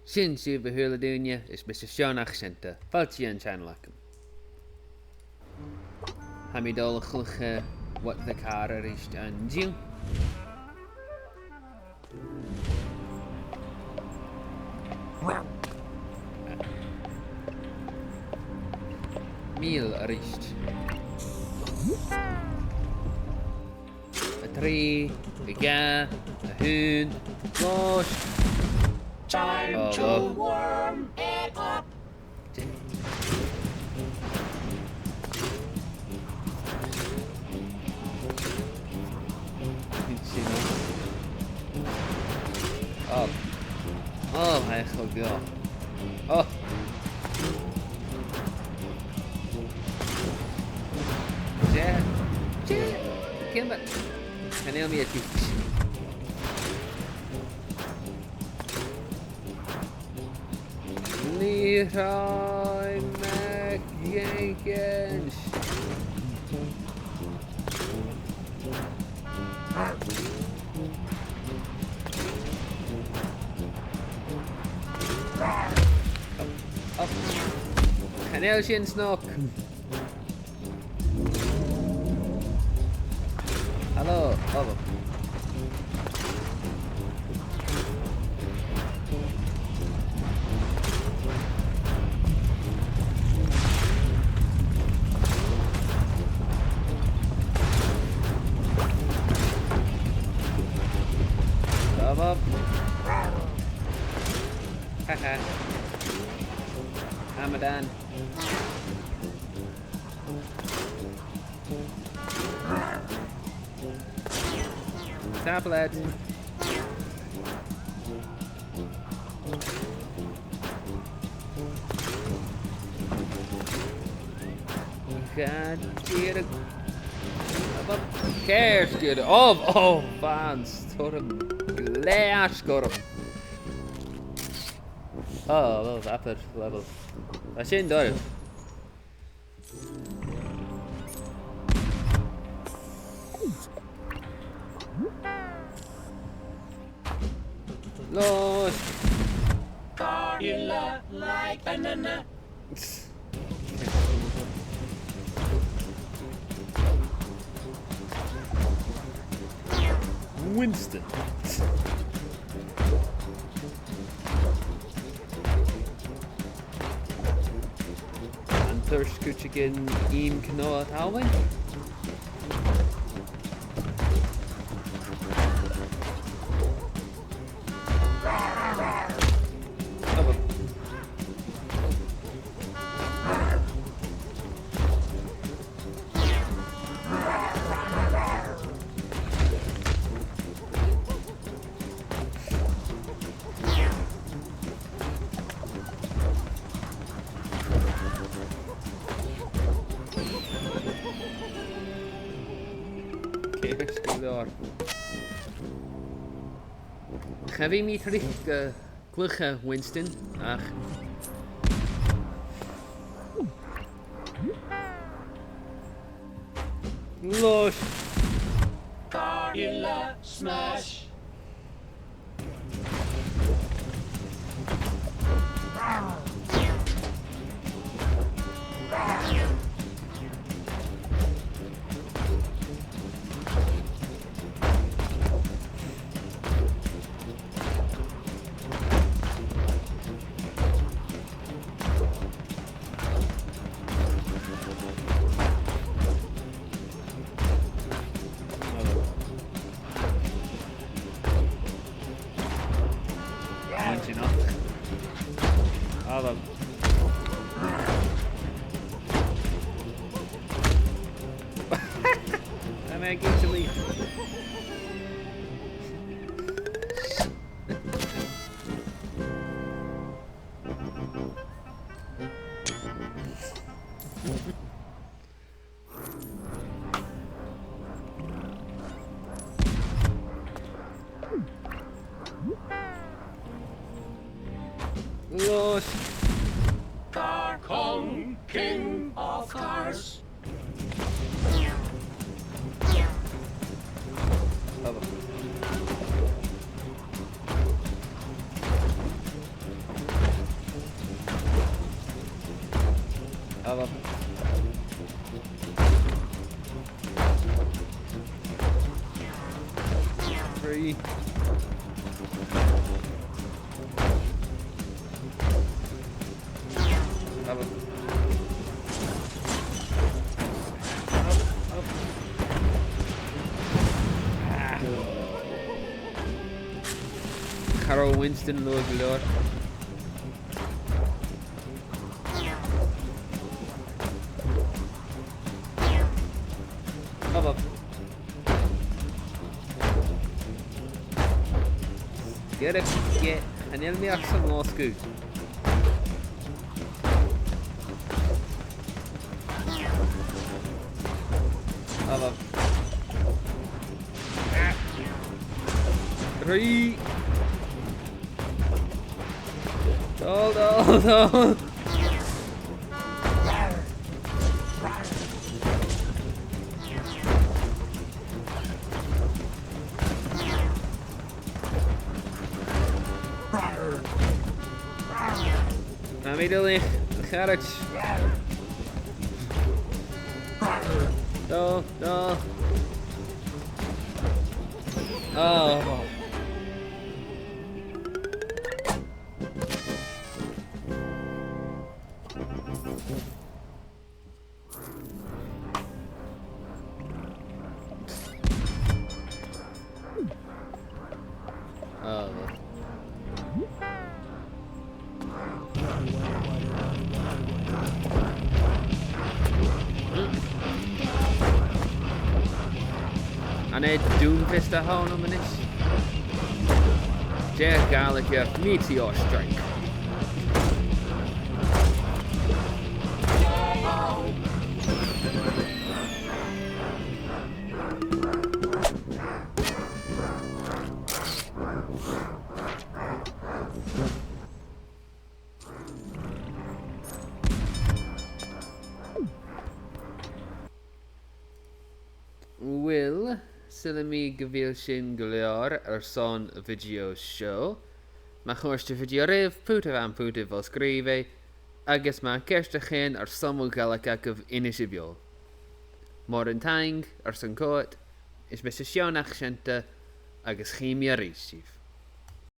Sin siad bhúla dúine is mis seánach sinnta, fáiltí an teanlacham. Ha mi dul chlucha wat the car arist an diw. Mil arist. A tree, a ga, a hoon, gosh. Time to warm it up. Oh. Oh, hij gaat wel. Oh. Ja. Ja. Kimber. Kan heel meer typisch. Leroy McJenkins. Op. Kan heel sin snok. Hallo, hallo. Come up. Haha. Hamadan. Tablet. God, get it. Cares, get it. Oh, fans. Storm. Glass, storm. Oh, wel, upper level. Wat zijn daar? Los! Gorilla like banana. Winston. And thirst kuchikin im knoa talwin. Heavy me terug kluche Winston. Ach. Los. Gorilla smash. Adam. I'm actually. Los. Car Kong, king of cars. Up. 3. Up. Up. Carol Winston load load. Up. Get it, get. En el meer som var skud. Up. 3. Hold. Immediately, carriage. No. Oh. En het Doomfist houden om is. Jack Gallagher Meteor Strike. Will Silami Gavil Shin Guliar son video show. Ma chorste video rif puta van puta vol skrive. Agus ma kerste gen samul galakakov inisibio. Morin tang son coat is Mr. Shonach Shenta agus chimia risif.